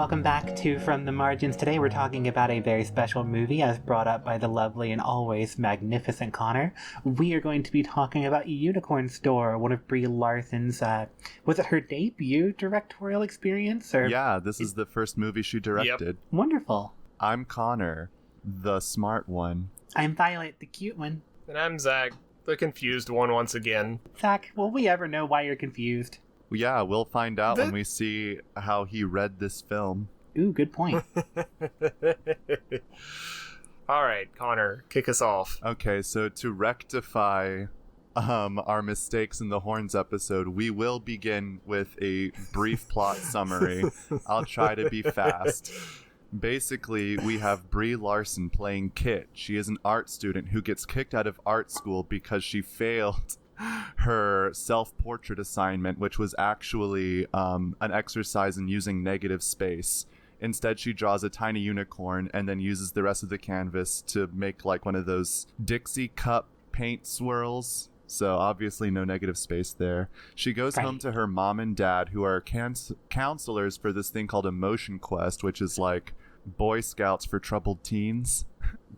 welcome back to From the Margins. Today we're talking about a very special movie as brought up by the lovely and always magnificent Connor. We are going to be talking about Unicorn Store, one of Brie Larson's, was it her debut directorial experience? Or... Yeah, this is the first movie she directed. Yep. Wonderful. I'm Connor, the smart one. I'm Violet, the cute one. And I'm Zach, the confused one once again. Zach, will we ever know why you're confused? Yeah, we'll find out when we see how he read this film. Ooh, good point. All right, Connor, kick us off. Okay, so to rectify our mistakes in the Horns episode, we will begin with a brief plot summary. I'll try to be fast. Basically, we have Brie Larson playing Kit. She is an art student who gets kicked out of art school because she failed her self-portrait assignment, which was actually an exercise in using negative space. Instead, she draws a tiny unicorn and then uses the rest of the canvas to make like one of those Dixie cup paint swirls. So obviously no negative space there. She goes home to her mom and dad, who are counselors for this thing called Emotion Quest, which is like Boy Scouts for troubled teens.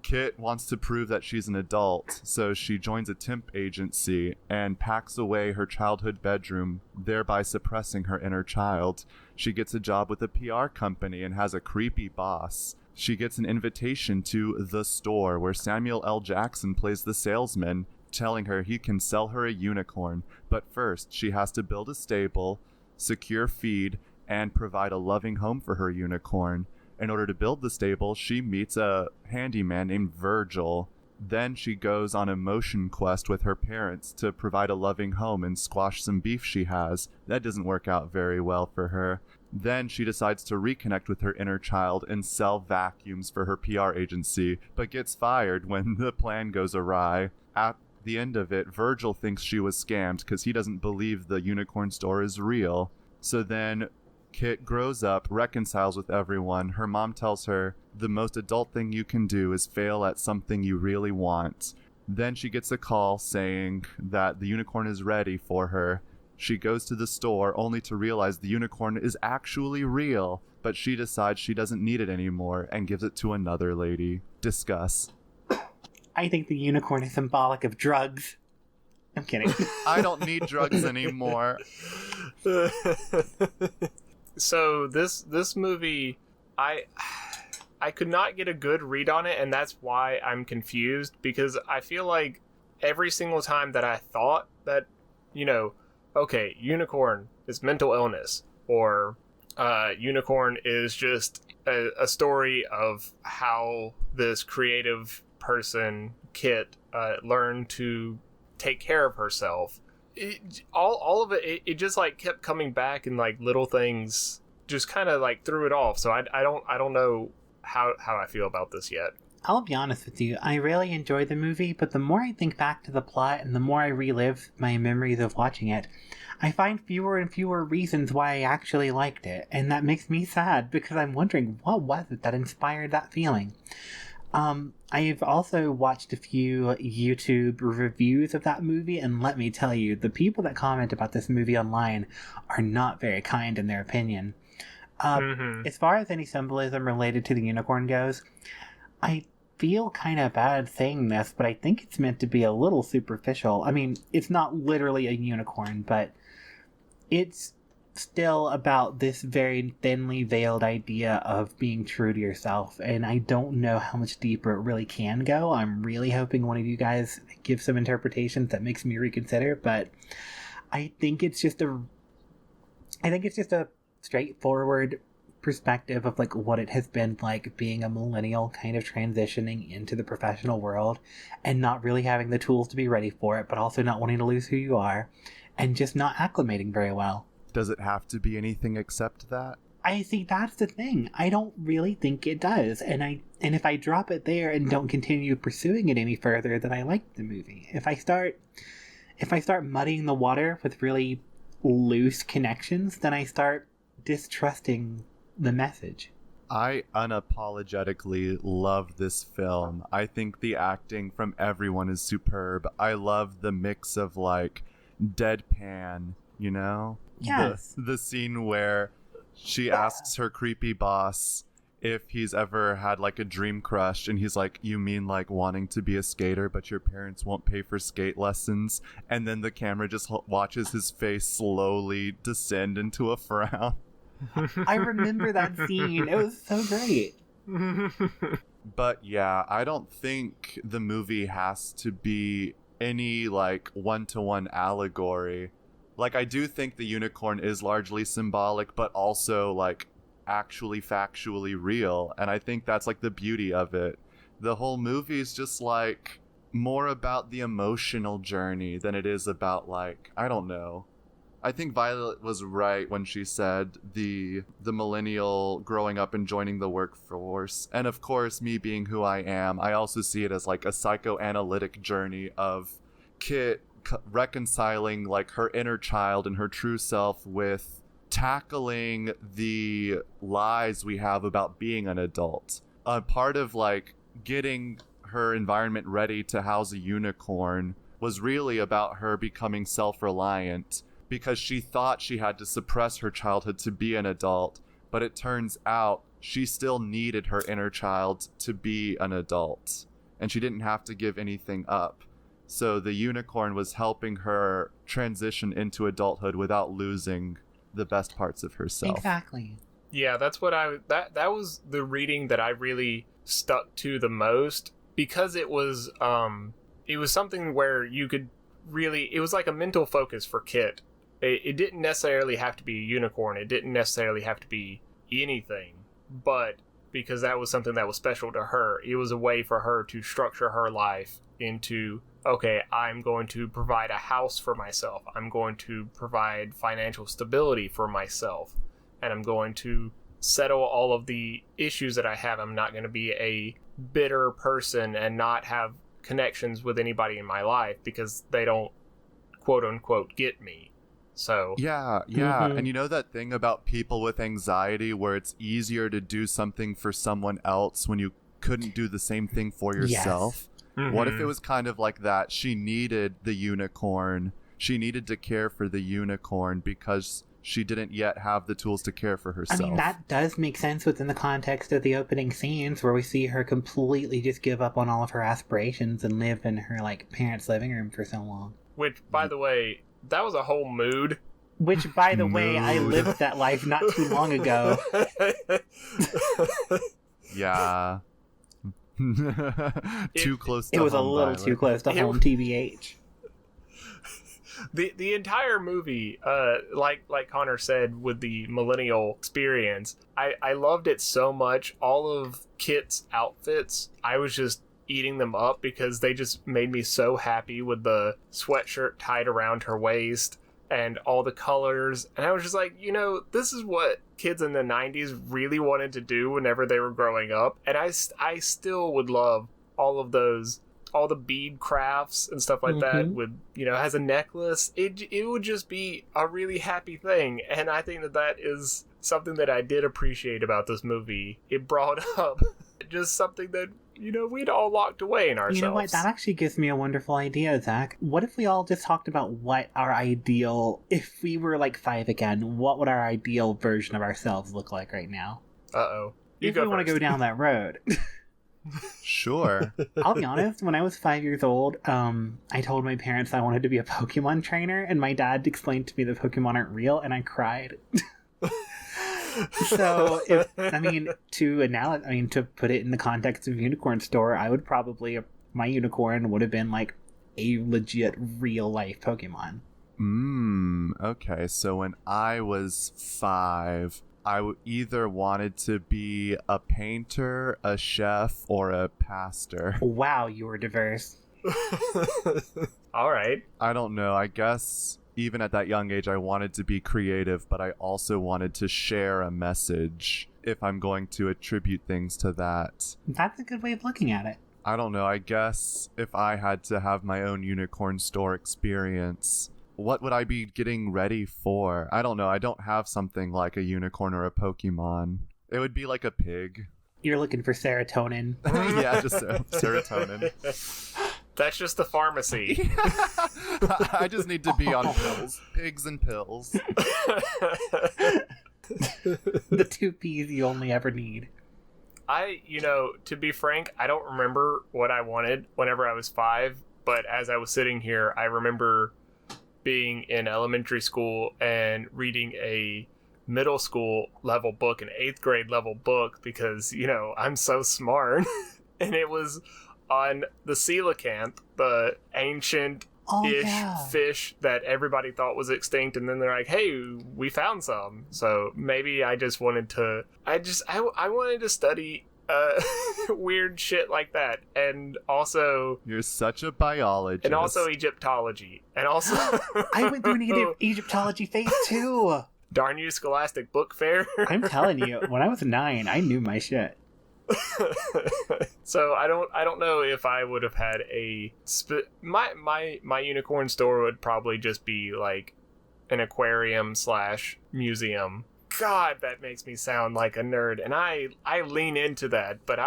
Kit wants to prove that she's an adult, so she joins a temp agency and packs away her childhood bedroom, thereby suppressing her inner child. She gets a job with a PR company and has a creepy boss. She gets an invitation to the store, where Samuel L. Jackson plays the salesman, telling her he can sell her a unicorn. But first, she has to build a stable, secure feed, and provide a loving home for her unicorn. In order to build the stable, she meets a handyman named Virgil. Then she goes on a motion quest with her parents to provide a loving home and squash some beef she has. That doesn't work out very well for her. Then she decides to reconnect with her inner child and sell vacuums for her PR agency, but gets fired when the plan goes awry. At the end of it, Virgil thinks she was scammed because he doesn't believe the unicorn store is real. So then Kit grows up, reconciles with everyone. Her mom tells her the most adult thing you can do is fail at something you really want. Then she gets a call saying that the unicorn is ready for her. She goes to the store only to realize the unicorn is actually real, but she decides she doesn't need it anymore and gives it to another lady. Discuss. I think the unicorn is symbolic of drugs. I'm kidding. I don't need drugs anymore. So this movie, I could not get a good read on it, and that's why I'm confused, because I feel like every single time that I thought that, okay, unicorn is mental illness, or unicorn is just a story of how this creative person, Kit, learned to take care of herself. All of it just like kept coming back, and like little things just kind of like threw it off. So I don't know how I feel about this yet. I'll be honest with you, I really enjoyed the movie, but the more I think back to the plot and the more I relive my memories of watching it, I find fewer and fewer reasons why I actually liked it, and that makes me sad because I'm wondering what was it that inspired that feeling. I've also watched a few YouTube reviews of that movie, and let me tell you, the people that comment about this movie online are not very kind in their opinion. As far as any symbolism related to the unicorn goes, I feel kind of bad saying this, but I think it's meant to be a little superficial. I mean, it's not literally a unicorn, but it's still about this very thinly veiled idea of being true to yourself, and I don't know how much deeper it really can go. I'm really hoping one of you guys gives some interpretations that makes me reconsider, but I think it's just a straightforward perspective of like what it has been like being a millennial kind of transitioning into the professional world and not really having the tools to be ready for it, but also not wanting to lose who you are and just not acclimating very well. Does it have to be anything except that? I see, that's the thing. I don't really think it does. And if I drop it there and don't continue pursuing it any further, then I like the movie. If I start muddying the water with really loose connections, then I start distrusting the message. I unapologetically love this film. I think the acting from everyone is superb. I love the mix of like deadpan, Yes. The scene where she asks her creepy boss if he's ever had like a dream crush, and he's like, you mean like wanting to be a skater but your parents won't pay for skate lessons? And then the camera just watches his face slowly descend into a frown. I remember that scene. It was so great. But yeah, I don't think the movie has to be any like one-to-one allegory. Like, I do think the unicorn is largely symbolic, but also like actually factually real, and I think that's like the beauty of it. The whole movie is just like more about the emotional journey than it is about like, I don't know. I think Violet was right when she said the millennial growing up and joining the workforce. And of course, me being who I am, I also see it as like a psychoanalytic journey of Kit reconciling like her inner child and her true self with tackling the lies we have about being an adult. Part of like getting her environment ready to house a unicorn was really about her becoming self-reliant, because she thought she had to suppress her childhood to be an adult, but it turns out she still needed her inner child to be an adult, and she didn't have to give anything up. So the unicorn was helping her transition into adulthood without losing the best parts of herself. Exactly. Yeah, that's what that was the reading that I really stuck to the most, because it was something where you could really, it was like a mental focus for Kit. It didn't necessarily have to be a unicorn. It didn't necessarily have to be anything, but because that was something that was special to her, it was a way for her to structure her life into, okay, I'm going to provide a house for myself. I'm going to provide financial stability for myself. And I'm going to settle all of the issues that I have. I'm not going to be a bitter person and not have connections with anybody in my life because they don't, quote unquote, get me. So yeah. Mm-hmm. And you know that thing about people with anxiety where it's easier to do something for someone else when you couldn't do the same thing for yourself? Yes. Mm-hmm. What if it was kind of like that? She needed the unicorn. She needed to care for the unicorn because she didn't yet have the tools to care for herself. I mean, that does make sense within the context of the opening scenes where we see her completely just give up on all of her aspirations and live in her, like, parents' living room for so long. Which, by the way, that was a whole mood. Which, by the way, I lived that life not too long ago. Yeah. Too close to It was a home, little Violet. too close to home, TBH. The entire movie, like Connor said, with the millennial experience, I loved it so much. All of Kit's outfits, I was just eating them up because they just made me so happy, with the sweatshirt tied around her waist and all the colors. And I was just like, you know, this is what kids in the 90s really wanted to do whenever they were growing up. And I still would love all of those, all the bead crafts and stuff like that with, you know, as a necklace. It would just be a really happy thing. And I think that is something that I did appreciate about this movie. It brought up just something that, you know, we'd all locked away in ourselves. You know what? That actually gives me a wonderful idea, Zach. What if we all just talked about what our ideal, if we were like 5 again, what would our ideal version of ourselves look like right now? Uh-oh. If we want to go down that road. Sure. I'll be honest, when I was 5 years old, I told my parents I wanted to be a Pokemon trainer, and my dad explained to me that Pokemon aren't real, and I cried. So, to put it in the context of Unicorn Store, I would probably, my unicorn would have been like a legit real life Pokemon. Okay. So when I was 5, I either wanted to be a painter, a chef, or a pastor. Wow, you were diverse. All right. I don't know. I guess even at that young age, I wanted to be creative, but I also wanted to share a message if I'm going to attribute things to that. That's a good way of looking at it. I don't know. I guess if I had to have my own Unicorn Store experience, what would I be getting ready for? I don't know. I don't have something like a unicorn or a Pokemon. It would be like a pig. You're looking for serotonin. Yeah, just serotonin. That's just the pharmacy. I just need to be on pills. Pigs and pills. The 2 P's you only ever need. To be frank, I don't remember what I wanted whenever I was 5, but as I was sitting here, I remember being in elementary school and reading a middle school level book, an 8th grade level book, because, I'm so smart. And it was on the coelacanth, the ancient-ish fish that everybody thought was extinct, and then they're like, hey, we found some. So maybe I just wanted to... I wanted to study weird shit like that, and also... You're such a biologist. And also Egyptology. And also... I went through an Egyptology phase too! Darn you, Scholastic Book Fair. I'm telling you, when I was 9, I knew my shit. So I don't know if I would have had my unicorn store would probably just be like an aquarium / museum. God, that makes me sound like a nerd, and I lean into that, but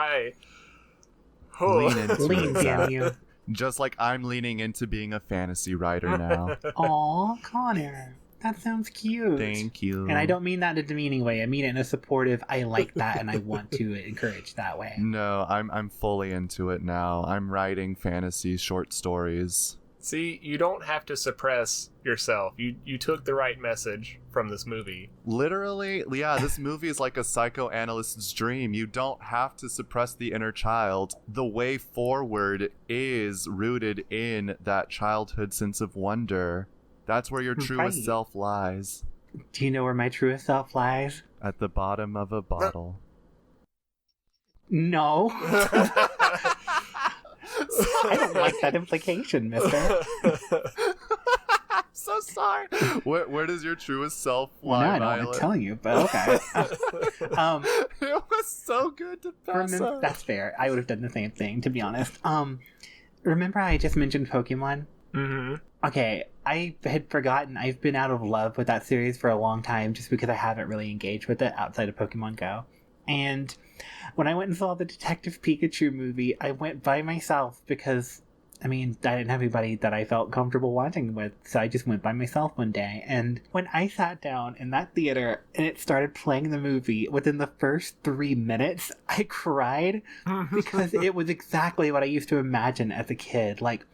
lean into Lean, damn you. Just like I'm leaning into being a fantasy writer now. Aw, Connor. That sounds cute. Thank you. And I don't mean that in a demeaning way. I mean it in a supportive, I like that and I want to encourage that way. No, I'm fully into it now. I'm writing fantasy short stories. See, you don't have to suppress yourself. You took the right message from this movie. Literally, yeah, this movie is like a psychoanalyst's dream. You don't have to suppress the inner child. The way forward is rooted in that childhood sense of wonder. That's where your truest self lies. Do you know where my truest self lies? At the bottom of a bottle. No. I don't like that implication, mister. I'm so sorry. Where does your truest self lie, No, I don't Violet? want to tell you, but okay. It was so good to pass up. That's fair. I would have done the same thing, to be honest. Remember I just mentioned Pokemon? Mm-hmm. Okay, I had forgotten. I've been out of love with that series for a long time just because I haven't really engaged with it outside of Pokemon Go. And when I went and saw the Detective Pikachu movie, I went by myself because, I didn't have anybody that I felt comfortable watching with, so I just went by myself one day. And when I sat down in that theater and it started playing the movie, within the first 3 minutes, I cried because it was exactly what I used to imagine as a kid. Like,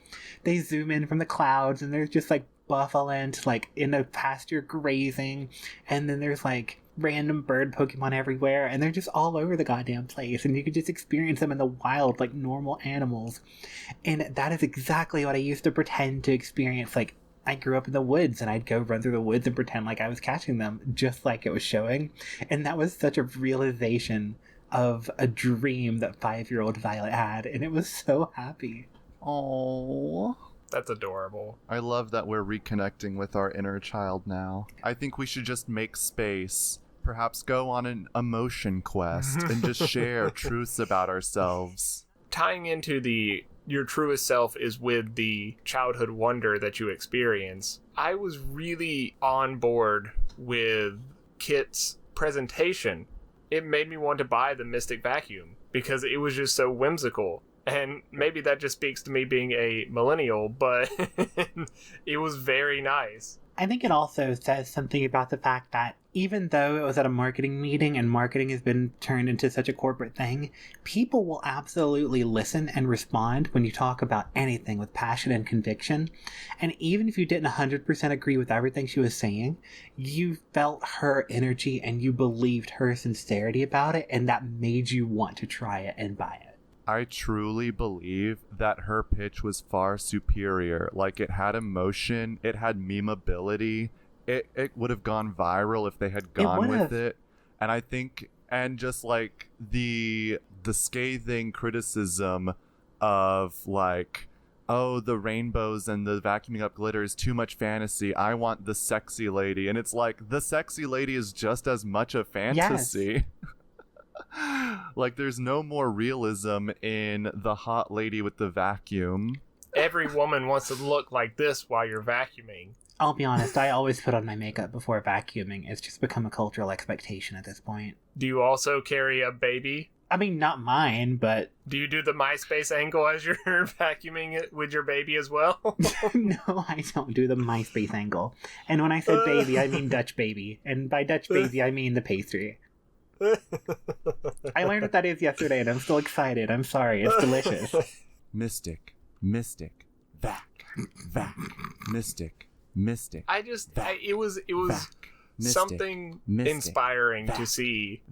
they zoom in from the clouds and there's just like buffalo like in a pasture grazing, and then there's like random bird Pokemon everywhere, and they're just all over the goddamn place, and you can just experience them in the wild like normal animals. And that is exactly what I used to pretend to experience. Like, I grew up in the woods and I'd go run through the woods and pretend like I was catching them just like it was showing, and that was such a realization of a dream that 5-year-old Violet had, and it was so happy. Oh, that's adorable. I love that we're reconnecting with our inner child now. I think we should just make space, perhaps go on an emotion quest, and just share truths about ourselves. Tying into your truest self is with the childhood wonder that you experience. I was really on board with Kit's presentation. It made me want to buy the Mystic Vacuum because it was just so whimsical. And maybe that just speaks to me being a millennial, but it was very nice. I think it also says something about the fact that even though it was at a marketing meeting and marketing has been turned into such a corporate thing, people will absolutely listen and respond when you talk about anything with passion and conviction. And even if you didn't 100% agree with everything she was saying, you felt her energy and you believed her sincerity about it, and that made you want to try it and buy it. I truly believe that her pitch was far superior. Like, it had emotion, it had memeability. It would have gone viral if they had gone with it. And I think, and just like the scathing criticism of like, oh, the rainbows and the vacuuming up glitter is too much fantasy. I want the sexy lady. And it's like, the sexy lady is just as much a fantasy. Yes. Like, there's no more realism in the hot lady with the vacuum. Every woman wants to look like this while you're vacuuming. I'll be honest, I always put on my makeup before vacuuming. It's just become a cultural expectation at this point. Do you also carry a baby I mean, not mine, but... Do you do the MySpace angle as you're vacuuming it with your baby as well? No, I don't do the MySpace angle. And when I said baby, I mean Dutch baby. And by Dutch baby, I mean the pastry. I learned what that is yesterday, and I'm still excited. I'm sorry, it's delicious. Mystic, vac, mystic, vac, it was vac, mystic, something inspiring vac, to see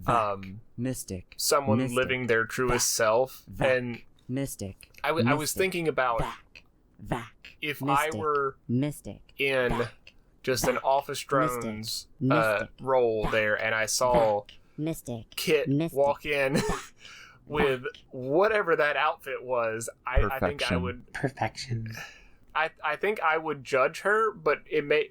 mystic, someone mystic, living their truest vac, self. vac, And mystic, I was thinking about vac, if mystic, I were mystic, in vac, just an vac, Office Drones mystic, role vac, there, and I saw mystic, Kit mystic, walk in with whatever that outfit was, I think I would... Perfection. I think I would judge her, but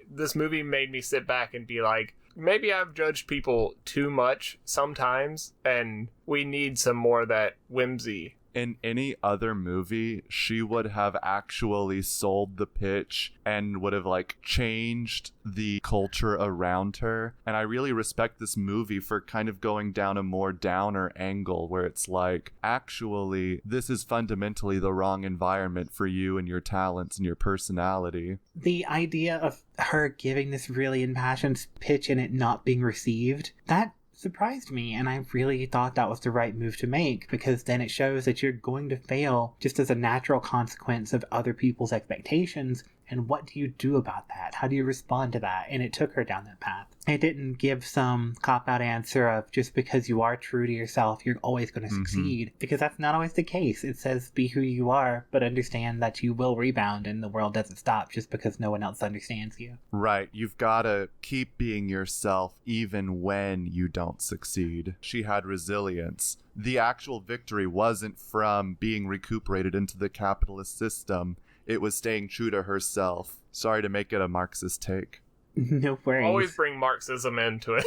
this movie made me sit back and be like, maybe I've judged people too much sometimes, and we need some more of that whimsy. In any other movie, she would have actually sold the pitch and would have like changed the culture around her. And I really respect this movie for kind of going down a more downer angle where it's like, actually, this is fundamentally the wrong environment for you and your talents and your personality. The idea of her giving this really impassioned pitch and it not being received, that surprised me, and I really thought that was the right move to make, because then it shows that you're going to fail just as a natural consequence of other people's expectations. And what do you do about that? How do you respond to that? And it took her down that path. It didn't give some cop-out answer of just because you are true to yourself, you're always going to succeed. Because that's not always the case. It says be who you are, but understand that you will rebound and the world doesn't stop just because no one else understands you. Right. You've got to keep being yourself even when you don't succeed. She had resilience. The actual victory wasn't from being recuperated into the capitalist system. It was staying true to herself. Sorry to make it a Marxist take. No worries. Always bring Marxism into it.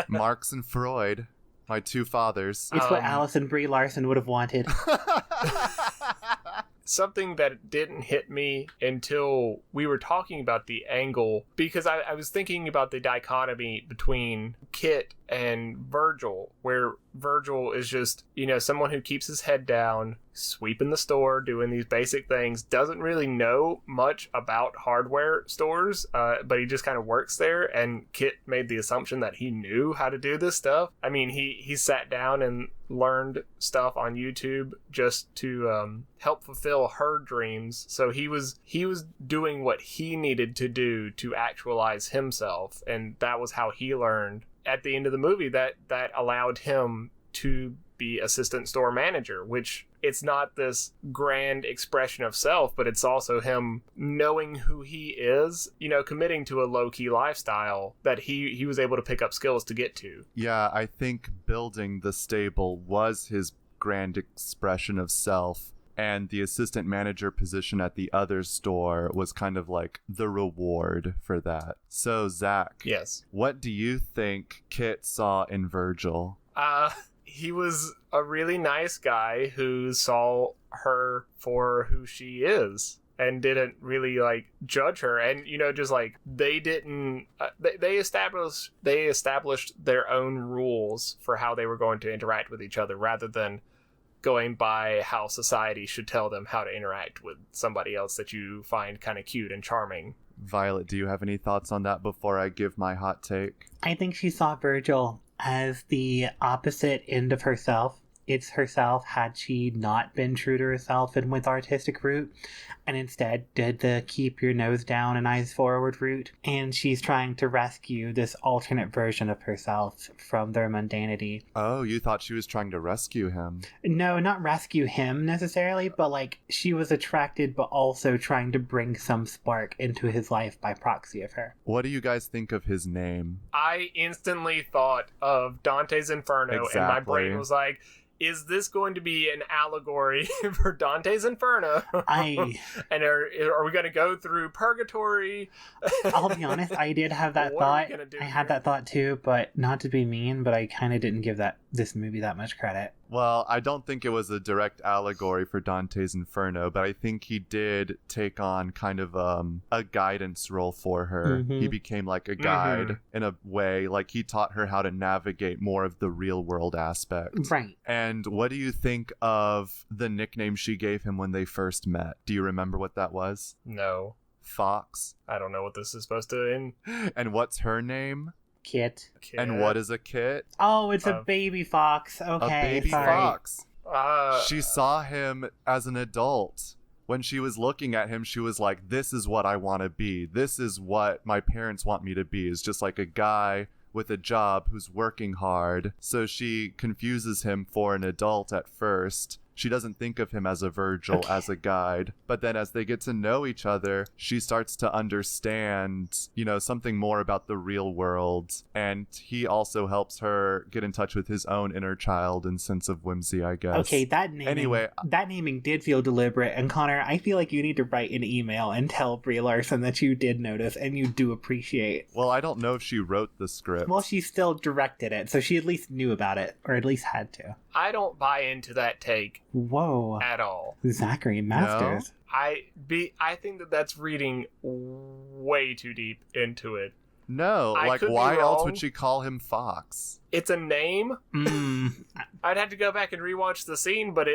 Marx and Freud, my two fathers. It's what Alice and Brie Larson would have wanted. Something that didn't hit me until we were talking about the angle, because I was thinking about the dichotomy between Kit and Virgil, where Virgil is just, someone who keeps his head down, sweeping the store, doing these basic things, doesn't really know much about hardware stores, but he just kind of works there, and Kit made the assumption that he knew how to do this stuff. I mean, he sat down and learned stuff on YouTube just to help fulfill her dreams. So he was doing what he needed to do to actualize himself, and that was how he learned. At the end of the movie, that allowed him to be assistant store manager, which it's not this grand expression of self, but it's also him knowing who he is, committing to a low-key lifestyle that he was able to pick up skills to get to. Yeah, I think building the stable was his grand expression of self, and the assistant manager position at the other store was kind of like the reward for that. So, Zach, yes, what do you think Kit saw in Virgil? He was a really nice guy who saw her for who she is and didn't really judge her, and just they didn't they established their own rules for how they were going to interact with each other, rather than going by how society should tell them how to interact with somebody else that you find kind of cute and charming. Violet, do you have any thoughts on that before I give my hot take? I think she saw Virgil as the opposite end of herself. It's herself had she not been true to herself and went the artistic route, and instead did the keep your nose down and eyes forward route. And she's trying to rescue this alternate version of herself from their mundanity. Oh, you thought she was trying to rescue him? No, not rescue him necessarily, but she was attracted but also trying to bring some spark into his life by proxy of her. What do you guys think of his name? I instantly thought of Dante's Inferno, Exactly. And my brain was like, is this going to be an allegory for Dante's Inferno? And are we going to go through purgatory? I'll be honest, I did have that thought. I had that thought too, but not to be mean, but I kind of didn't give that this movie that much credit. Well, I don't think it was a direct allegory for Dante's Inferno, but I think he did take on kind of a guidance role for her. Mhm. He became like a guide in a way, like he taught her how to navigate more of the real world aspect. Right. And what do you think of the nickname she gave him when they first met? Do you remember what that was? No. Fox. I don't know what this is supposed to And what's her name? Kit. And what is a kit? Oh, it's a baby fox. Okay, A baby sorry. fox. She saw him as an adult. When she was looking at him, she was like, this is what I want to be. This is what my parents want me to be, is just like a guy with a job who's working hard. So she confuses him for an adult at first. She doesn't think of him as a Virgil, as a guide. But then as they get to know each other, she starts to understand, you know, something more about the real world. And he also helps her get in touch with his own inner child and sense of whimsy, I guess. Okay, that naming did feel deliberate. And Connor, I feel like you need to write an email and tell Brie Larson that you did notice and you do appreciate. Well, I don't know if she wrote the script. Well, she still directed it, so she at least knew about it, or at least had to. I don't buy into that take. Whoa. At all. Zachary Masters. No? I think that's reading way too deep into it. No, like why else would she call him Fox? It's a name. I'd have to go back and rewatch the scene, but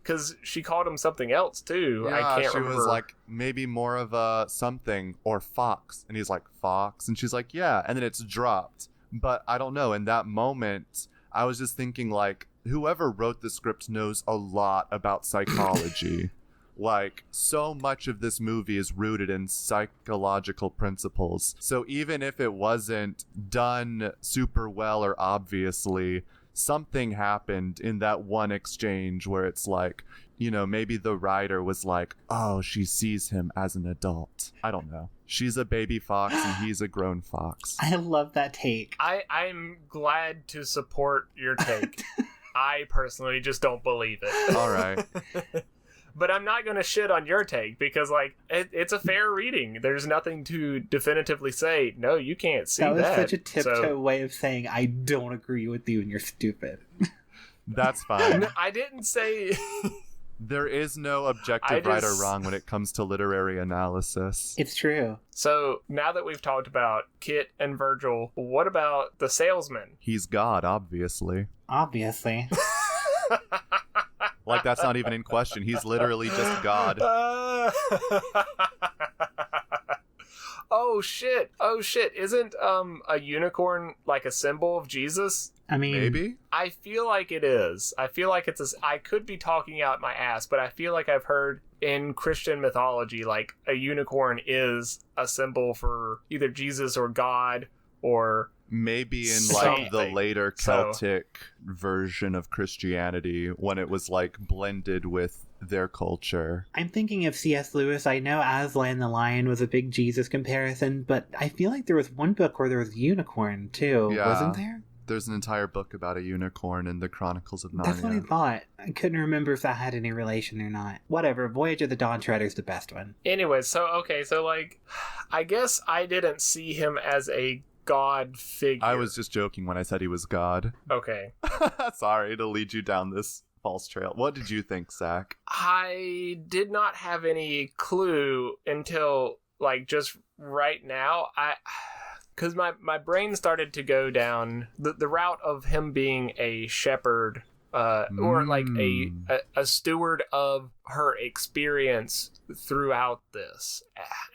because she called him something else too. Yeah, I can't remember. She was like maybe more of a something or Fox, and he's like Fox, and she's like yeah, and then it's dropped. But I don't know. In that moment, I was just thinking like, whoever wrote the script knows a lot about psychology. Like, so much of this movie is rooted in psychological principles. So even if it wasn't done super well or obviously, something happened in that one exchange where it's like, you know, maybe the writer was like, oh, she sees him as an adult. I don't know. She's a baby fox and he's a grown fox. I love that take. I'm glad to support your take. I personally just don't believe it. All right. But I'm not going to shit on your take because, like, it's a fair reading. There's nothing to definitively say, no, you can't see that. That was such a tiptoe way of saying, I don't agree with you and you're stupid. That's fine. No, I didn't say... There is no objective right or wrong when it comes to literary analysis. It's true. So, now that we've talked about Kit and Virgil, what about the salesman? He's God, obviously. Obviously. Like, that's not even in question. He's literally just God. Oh, shit. Isn't a unicorn like a symbol of Jesus? I mean... Maybe? I feel like it is. I feel like I could be talking out my ass, but I feel like I've heard in Christian mythology, like, a unicorn is a symbol for either Jesus or God or... Maybe in like the later Celtic version of Christianity when it was like blended with their culture. I'm thinking of C.S. Lewis. I know Aslan the Lion was a big Jesus comparison, but I feel like there was one book where there was a unicorn too, wasn't there? There's an entire book about a unicorn in the Chronicles of Narnia. That's what I thought. I couldn't remember if that had any relation or not. Whatever, Voyage of the Dawn Treader's the best one. Anyway, so like, I guess I didn't see him as a God figure. I was just joking when I said he was God. Okay. Sorry to lead you down this false trail. What did you think, Zach? I did not have any clue until, like, just right now. Because my brain started to go down the route of him being a shepherd, or like a steward of her experience throughout this.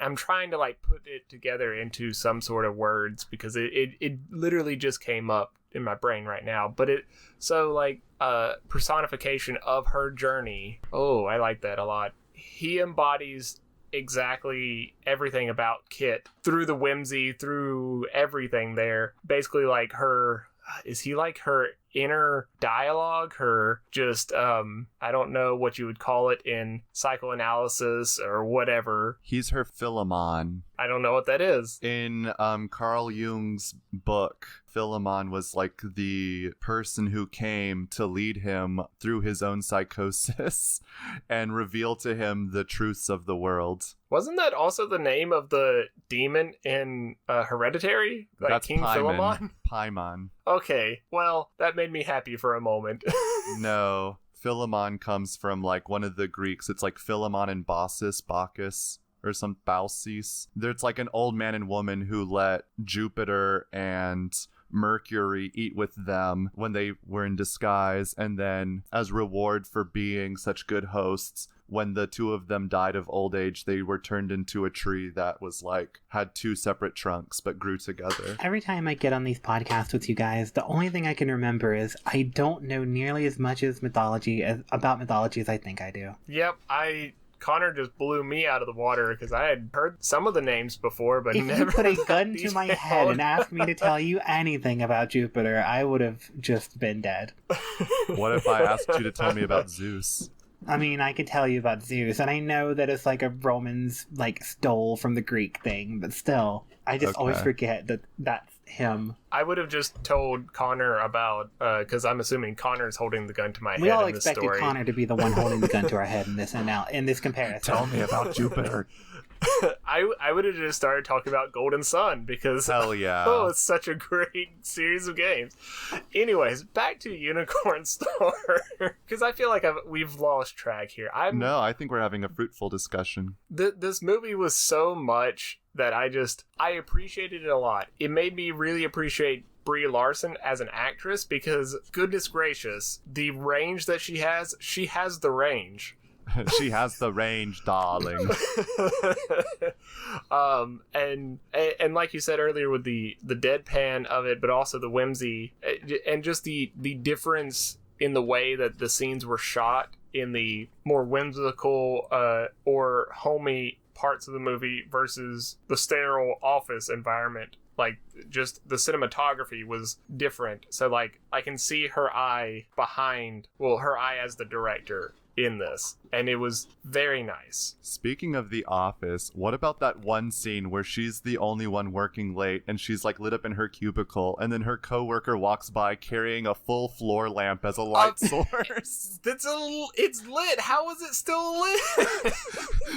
I'm trying to like put it together into some sort of words because it literally just came up in my brain right now. But personification of her journey. Oh, I like that a lot. He embodies exactly everything about Kit through the whimsy, through everything there. Basically, like is he like her inner dialogue, her just I don't know what you would call it in psychoanalysis or whatever. He's her Philemon. I don't know what that is. In Carl Jung's book, Philemon was like the person who came to lead him through his own psychosis and reveal to him the truths of the world. Wasn't that also the name of the demon in Hereditary? Like That's King Paimon. Philemon? Paimon. Okay, well, that made me happy for a moment. No, Philemon comes from like one of the Greeks. It's like Philemon and Bacchus, or some Baucis. There's like an old man and woman who let Jupiter and Mercury eat with them when they were in disguise, and then as reward for being such good hosts, when the two of them died of old age, they were turned into a tree that was like had two separate trunks but grew together. Every time I get on these podcasts with you guys, the only thing I can remember is I don't know nearly as much about mythology as I think I do. Yep, Connor just blew me out of the water because I had heard some of the names before, but if never. If you put a gun to my head and asked me to tell you anything about Jupiter, I would have just been dead. What if I asked you to tell me about Zeus? I mean, I could tell you about Zeus, and I know that it's like a Romans like stole from the Greek thing, but still, I just always forget that that's him. I would have just told Connor about, because I'm assuming Connor's holding the gun to my head. We all in expected story. Connor to be the one holding the gun to our head in this comparison. Tell me about Jupiter. I would have just started talking about Golden Sun because hell yeah, it's such a great series of games. Anyways, back to Unicorn Store because I feel like we've lost track here. No, I think we're having a fruitful discussion. This movie was so much that I appreciated it a lot. It made me really appreciate Brie Larson as an actress because goodness gracious, the range that she has the range. She has the range, darling. And like you said earlier with the deadpan of it, but also the whimsy and just the difference in the way that the scenes were shot in the more whimsical or homey parts of the movie versus the sterile office environment. Like, just the cinematography was different. So, like, I can see her eye her eye as the director in this, and it was very nice. Speaking of The Office, what about that one scene where she's the only one working late and she's like lit up in her cubicle, and then her coworker walks by carrying a full floor lamp as a light source? It's lit. How is it still lit?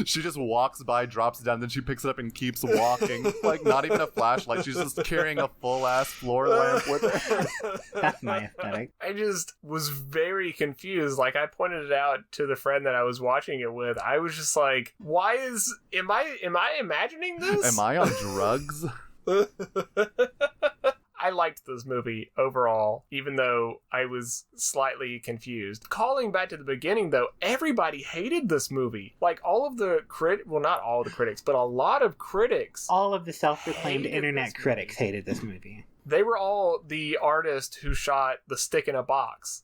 She just walks by, drops it down, then she picks it up and keeps walking. Like, not even a flashlight. She's just carrying a full ass floor lamp with her. That's my aesthetic. I just was very confused. Like, I pointed it out to the friend that I was watching it with. I was just like, am I imagining this? Am I on drugs? I liked this movie overall, even though I was slightly confused. Calling back to the beginning, though, everybody hated this movie. Like, all of the not all the critics, but a lot of critics. All of the self-proclaimed internet critics hated this movie. They were all the artist who shot The Stick in a Box.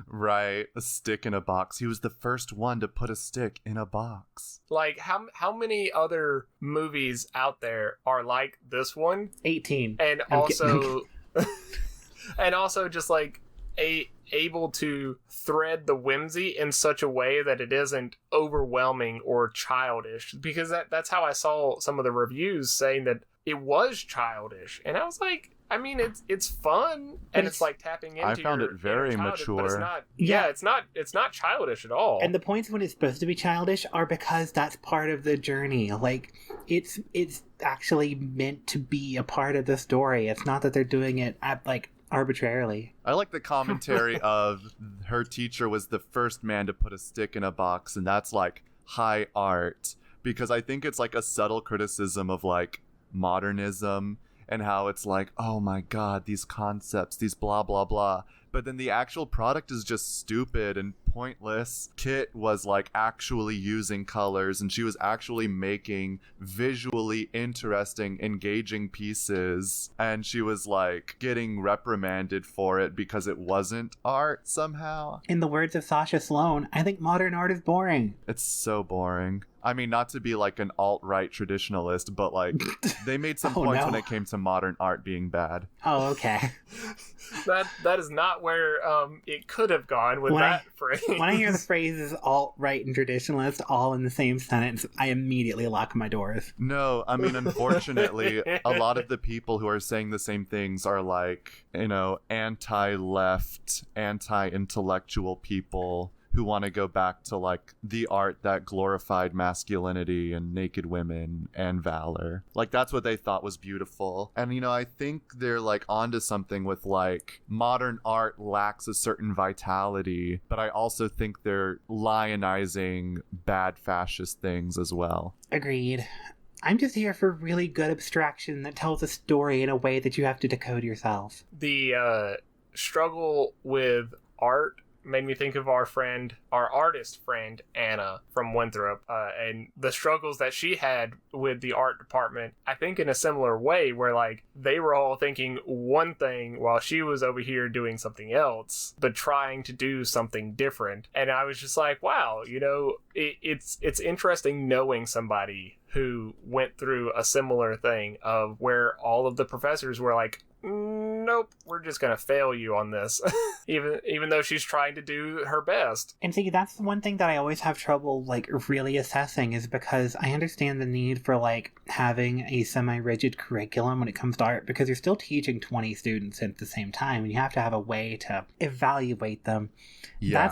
Right. A stick in a box. He was the first one to put a stick in a box. Like, how many other movies out there are like this one? 18. And also... and also just, like, able to thread the whimsy in such a way that it isn't overwhelming or childish. Because that's how I saw some of the reviews saying that it was childish, and I was like, I mean, it's fun, and it's like tapping into. I found it very mature. But it's not. Yeah, it's not childish at all. And the points when it's supposed to be childish are because that's part of the journey. Like, it's actually meant to be a part of the story. It's not that they're doing it arbitrarily. I like the commentary of her teacher was the first man to put a stick in a box, and that's like high art, because I think it's like a subtle criticism of like modernism and how it's like, oh my god, these concepts, these blah blah blah, but then the actual product is just stupid and pointless. Kit was like actually using colors, and she was actually making visually interesting, engaging pieces, and she was like getting reprimanded for it because it wasn't art somehow. In the words of Sasha Sloan, I think modern art is boring. It's so boring. I mean, not to be like an alt-right traditionalist, but like they made some points when it came to modern art being bad. Oh, okay. That is not where it could have gone with that phrase. When I hear the phrases alt-right and traditionalist all in the same sentence, I immediately lock my doors. No, I mean, unfortunately, a lot of the people who are saying the same things are like, you know, anti-left, anti-intellectual people who want to go back to like the art that glorified masculinity and naked women and valor. Like that's what they thought was beautiful. And you know, I think they're like onto something with like modern art lacks a certain vitality, but I also think they're lionizing bad fascist things as well. Agreed. I'm just here for really good abstraction that tells a story in a way that you have to decode yourself. The struggle with art made me think of our artist friend, Anna from Winthrop, and the struggles that she had with the art department, I think in a similar way, where like they were all thinking one thing while she was over here doing something else, but trying to do something different. And I was just like, wow, you know, it's interesting knowing somebody who went through a similar thing of where all of the professors were like, nope, we're just gonna fail you on this, even though she's trying to do her best. And see, that's the one thing that I always have trouble like really assessing, is because I understand the need for like having a semi-rigid curriculum when it comes to art, because you're still teaching 20 students at the same time, and you have to have a way to evaluate them. Yeah.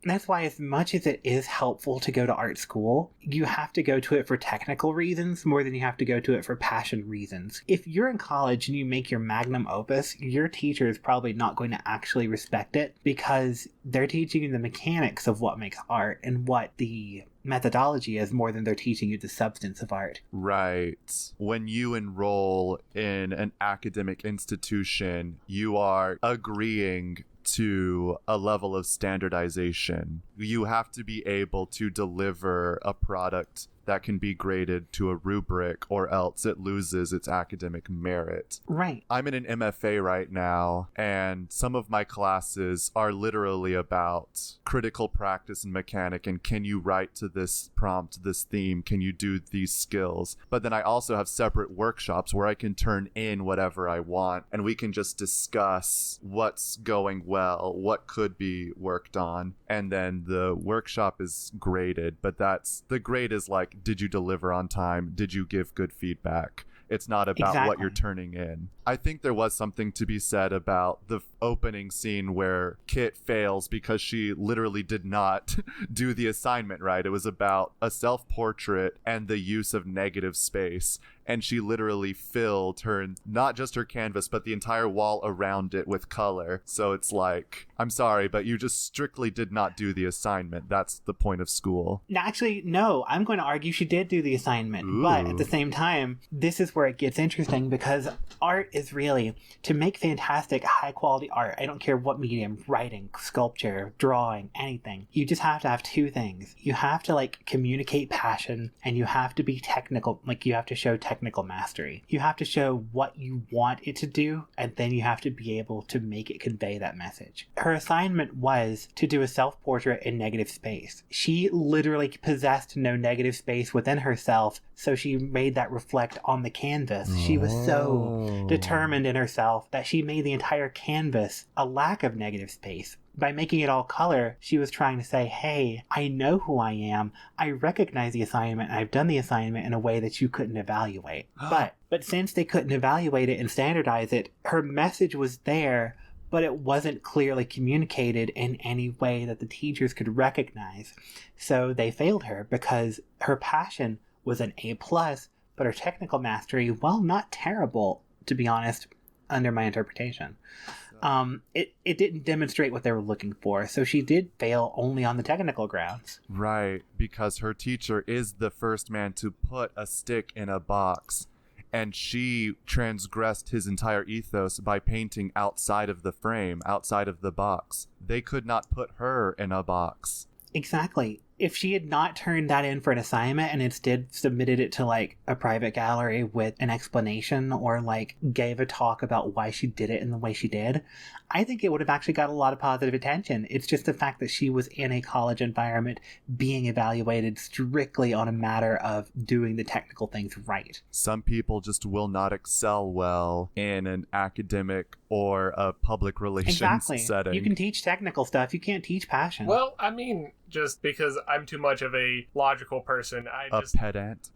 That's why as much as it is helpful to go to art school, you have to go to it for technical reasons more than you have to go to it for passion reasons. If you're in college and you make your magnum opus, your teacher is probably not going to actually respect it, because they're teaching you the mechanics of what makes art and what the methodology is more than they're teaching you the substance of art. Right. When you enroll in an academic institution, you are agreeing to a level of standardization. You have to be able to deliver a product that can be graded to a rubric, or else it loses its academic merit. Right. I'm in an MFA right now, and some of my classes are literally about critical practice and mechanic, and can you write to this prompt, this theme, can you do these skills? But then I also have separate workshops where I can turn in whatever I want, and we can just discuss what's going well, what could be worked on, and then the workshop is graded, but the grade is like, did you deliver on time? Did you give good feedback? It's not about what you're turning in. I think there was something to be said about the opening scene where Kit fails because she literally did not do the assignment right. It was about a self-portrait and the use of negative space. And she literally filled not just her canvas, but the entire wall around it with color. So it's like, I'm sorry, but you just strictly did not do the assignment. That's the point of school. Actually, no, I'm going to argue she did do the assignment. Ooh. But at the same time, this is where it gets interesting, because art is really, to make fantastic, high-quality art, I don't care what medium, writing, sculpture, drawing, anything, you just have to have two things. You have to, like, communicate passion, and you have to be technical, like, you have to show technical mastery. You have to show what you want it to do, and then you have to be able to make it convey that message. Her assignment was to do a self-portrait in negative space. She literally possessed no negative space within herself, so she made that reflect on the canvas. She was so determined in herself that she made the entire canvas a lack of negative space. By making it all color, she was trying to say, hey, I know who I am. I recognize the assignment. I've done the assignment in a way that you couldn't evaluate. But since they couldn't evaluate it and standardize it, her message was there, but it wasn't clearly communicated in any way that the teachers could recognize. So they failed her because her passion was an A+, but her technical mastery, well, not terrible, to be honest, under my interpretation. It didn't demonstrate what they were looking for, so she did fail only on the technical grounds. Right, because her teacher is the first man to put a stick in a box, and she transgressed his entire ethos by painting outside of the frame, outside of the box. They could not put her in a box. Exactly. If she had not turned that in for an assignment and instead submitted it to like a private gallery with an explanation, or like gave a talk about why she did it in the way she did, I think it would have actually got a lot of positive attention. It's just the fact that she was in a college environment being evaluated strictly on a matter of doing the technical things right. Some people just will not excel well in an academic or a public relations setting. You can teach technical stuff, you can't teach passion. Well, I mean, just because I'm too much of a logical person, a pedant.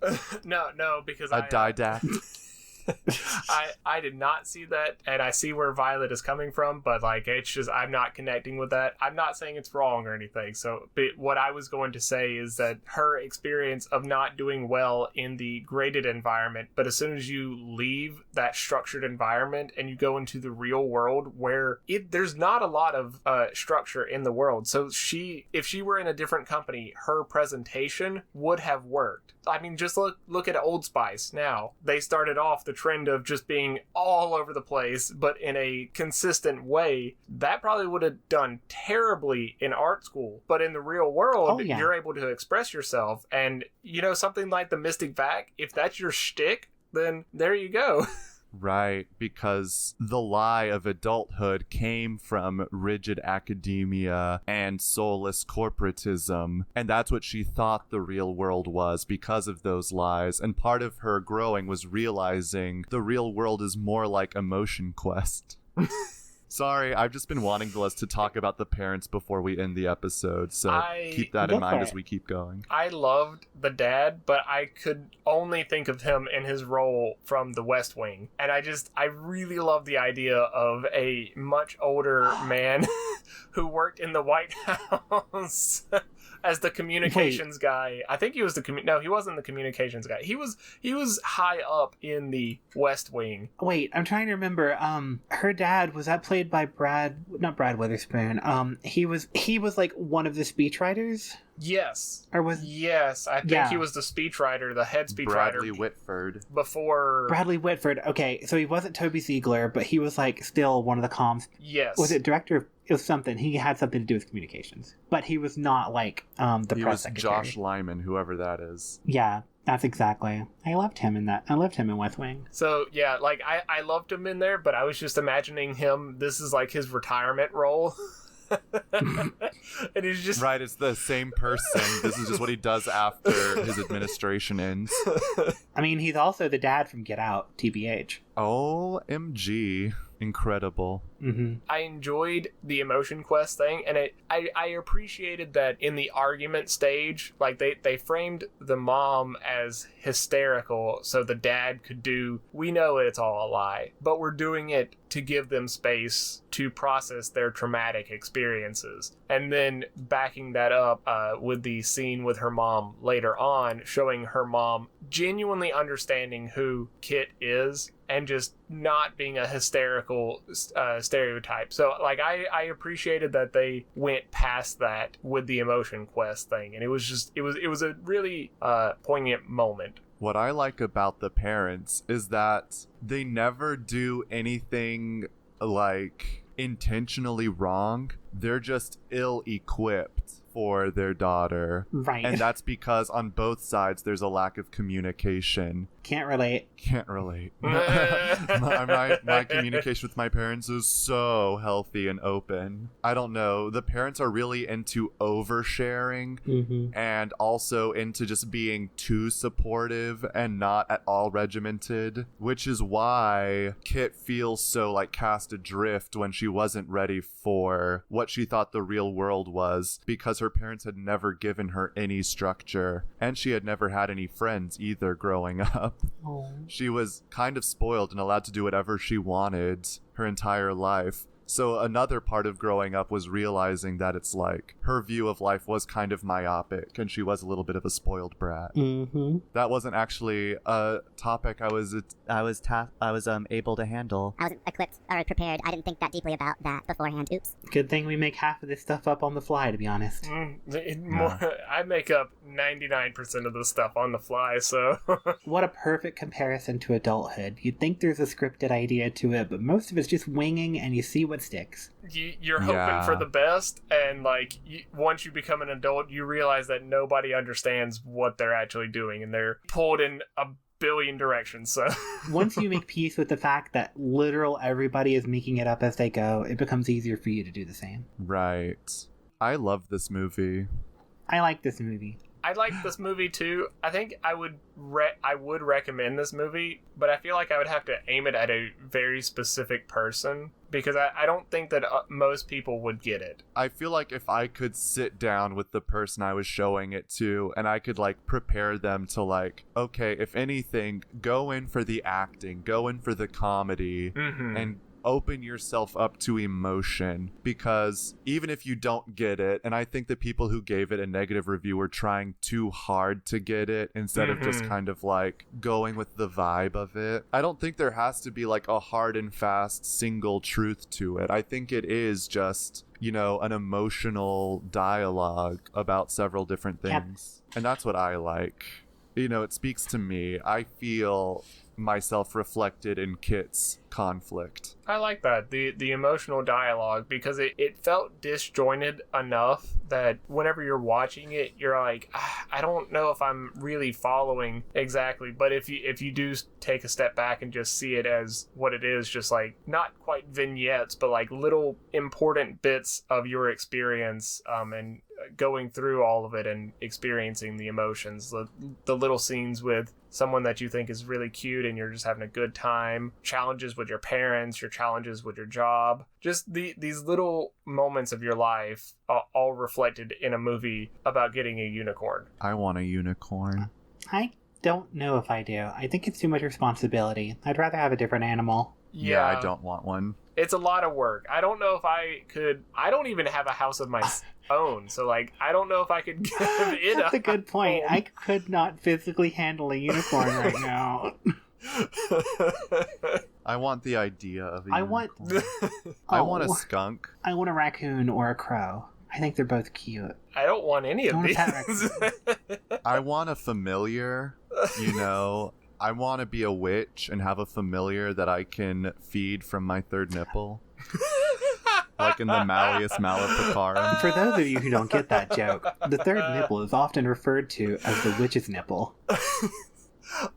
No, because a didact. I did not see that, and I see where Violet is coming from, but like it's just I'm not connecting with that. I'm not saying it's wrong or anything. So, but what I was going to say is that her experience of not doing well in the graded environment, but as soon as you leave that structured environment and you go into the real world where there's not a lot of structure in the world. So if she were in a different company, her presentation would have worked. I mean, just look at Old Spice now. They started off the trend of just being all over the place, but in a consistent way. That probably would have done terribly in art school. But in the real world, you're able to express yourself. And, something like the Mystic Vac, if that's your shtick, then there you go. Right, because the lie of adulthood came from rigid academia and soulless corporatism, and that's what she thought the real world was because of those lies, and part of her growing was realizing the real world is more like Emotion Quest. Sorry, I've just been wanting us to talk about the parents before we end the episode, so keep that in mind as we keep going. I loved the dad, but I could only think of him in his role from The West Wing. And I really love the idea of a much older man who worked in the White House as the communications guy. I think he was no, he wasn't the communications guy. He was high up in the West Wing. Wait, I'm trying to remember. Her dad, was that played by not Brad Witherspoon. He was like one of the speechwriters? Yes. Yes, I think he was the speechwriter, the head speechwriter. Bradley Whitford. Before Bradley Whitford. Okay, so he wasn't Toby Ziegler, but he was like still one of the comms. Yes. Was it director? It was something. He had something to do with communications, but he was not like the press secretary. He was Josh Lyman, whoever that is. Yeah, that's exactly. I loved him in that. I loved him in West Wing. So yeah, like I loved him in there, but I was just imagining him. This is like his retirement role. And he's just right. It's the same person. This is just what he does after his administration ends. I mean, he's also the dad from Get Out, TBH. OMG. Incredible. Mm-hmm. I enjoyed the Emotion Quest thing, and I appreciated that in the argument stage, like they framed the mom as hysterical so the dad could we know it's all a lie, but we're doing it to give them space to process their traumatic experiences. And then backing that up with the scene with her mom later on, showing her mom genuinely understanding who Kit is and just not being a hysterical stereotype. So like I appreciated that they went past that with the Emotion Quest thing, and it was a really poignant moment. What I like about the parents is that they never do anything like intentionally wrong. They're just ill-equipped for their daughter. Right. And that's because on both sides there's a lack of communication. Can't relate. My communication with my parents is so healthy and open. I don't know. The parents are really into oversharing and also into just being too supportive and not at all regimented, which is why Kit feels so like cast adrift when she wasn't ready for what she thought the real world was, because her parents had never given her any structure and she had never had any friends either growing up. Oh. She was kind of spoiled and allowed to do whatever she wanted her entire life. So another part of growing up was realizing that it's like her view of life was kind of myopic and she was a little bit of a spoiled brat. Mm-hmm. That wasn't actually a topic I was able to handle. I wasn't equipped or prepared. I didn't think that deeply about that beforehand. Oops. Good thing we make half of this stuff up on the fly, to be honest. I make up 99% of the stuff on the fly, so... What a perfect comparison to adulthood. You'd think there's a scripted idea to it, but most of it's just winging and you see what sticks. You're hoping for the best, and like once you become an adult, you realize that nobody understands what they're actually doing, and they're pulled in a billion directions. So once you make peace with the fact that literal everybody is making it up as they go, it becomes easier for you to do the same. Right. I love this movie. I like this movie. I like this movie too. I think I would recommend this movie, but I feel like I would have to aim it at a very specific person because I don't think that most people would get it. I feel like if I could sit down with the person I was showing it to and I could like prepare them to like, okay, if anything, go in for the acting, go in for the comedy, and open yourself up to emotion, because even if you don't get it, and I think the people who gave it a negative review were trying too hard to get it instead of just kind of like going with the vibe of it. I don't think there has to be like a hard and fast single truth to it. I think it is just, you know, an emotional dialogue about several different things. Yep. And that's what I like. You know, it speaks to me. I feel myself reflected in Kit's conflict. I like that, the emotional dialogue, because it felt disjointed enough that whenever you're watching it, you're like, I don't know if I'm really following exactly. But if you do take a step back and just see it as what it is, just like not quite vignettes, but like little important bits of your experience, and going through all of it and experiencing the emotions, the little scenes with someone that you think is really cute and you're just having a good time, challenges with your parents, your challenges with your job, just these little moments of your life, all reflected in a movie about getting a unicorn. I want a unicorn. I don't know if I do. I think it's too much responsibility. I'd rather have a different animal. Yeah, I don't want one. It's a lot of work. I don't know if I could. I don't even have a house of my own, so like I don't know if I could give it. That's a good point. I could not physically handle a unicorn right now. I want the idea of a unicorn. I want a skunk. I want a raccoon or a crow. I think they're both cute. I don't want any of these. I want a familiar, you know. I want to be a witch and have a familiar that I can feed from my third nipple. Like in the Malleus Maleficarum. For those of you who don't get that joke, the third nipple is often referred to as the witch's nipple.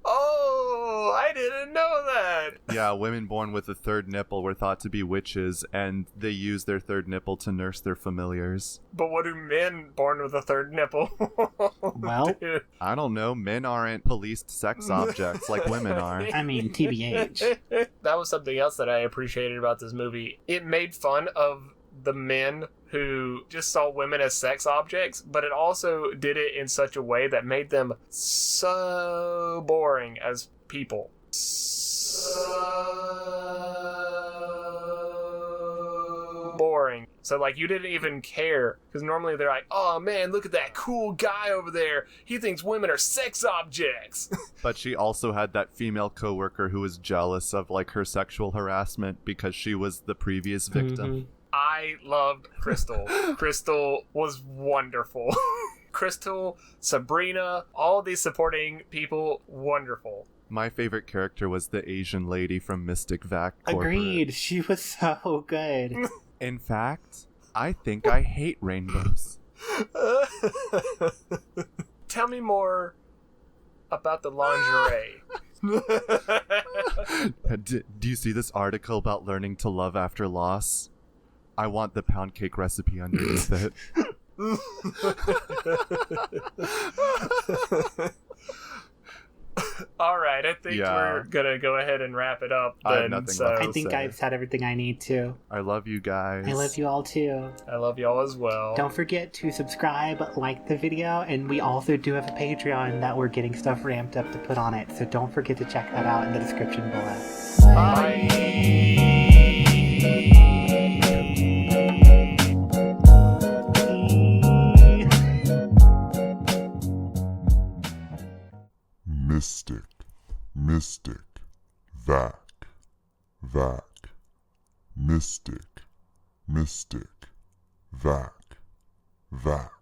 Oh, I didn't know that. Yeah, women born with a third nipple were thought to be witches, and they use their third nipple to nurse their familiars. But what do men born with a third nipple? Well, I don't know. Men aren't policed sex objects like women are. I mean, TBH. That was something else that I appreciated about this movie. It made fun of the men who just saw women as sex objects, but it also did it in such a way that made them so boring as people. So boring. So like you didn't even care, because normally they're like, oh man, look at that cool guy over there, he thinks women are sex objects. But she also had that female coworker who was jealous of like her sexual harassment because she was the previous victim. I loved Crystal. Crystal was wonderful. Crystal, Sabrina, all of these supporting people, wonderful. My favorite character was the Asian lady from Mystic Vac Corporate. Agreed. She was so good. In fact, I think I hate rainbows. Tell me more about the lingerie. Do you see this article about learning to love after loss? I want the pound cake recipe underneath it. All right, I think we're gonna go ahead and wrap it up then. I have nothing left to I think say. I've said everything I need to. I love you guys. I love you all too. I love y'all as well. Don't forget to subscribe, like the video, and we also do have a Patreon that we're getting stuff ramped up to put on it, so don't forget to check that out in the description below. Bye. Mystic, mystic, vac, vac, mystic, mystic, vac, vac.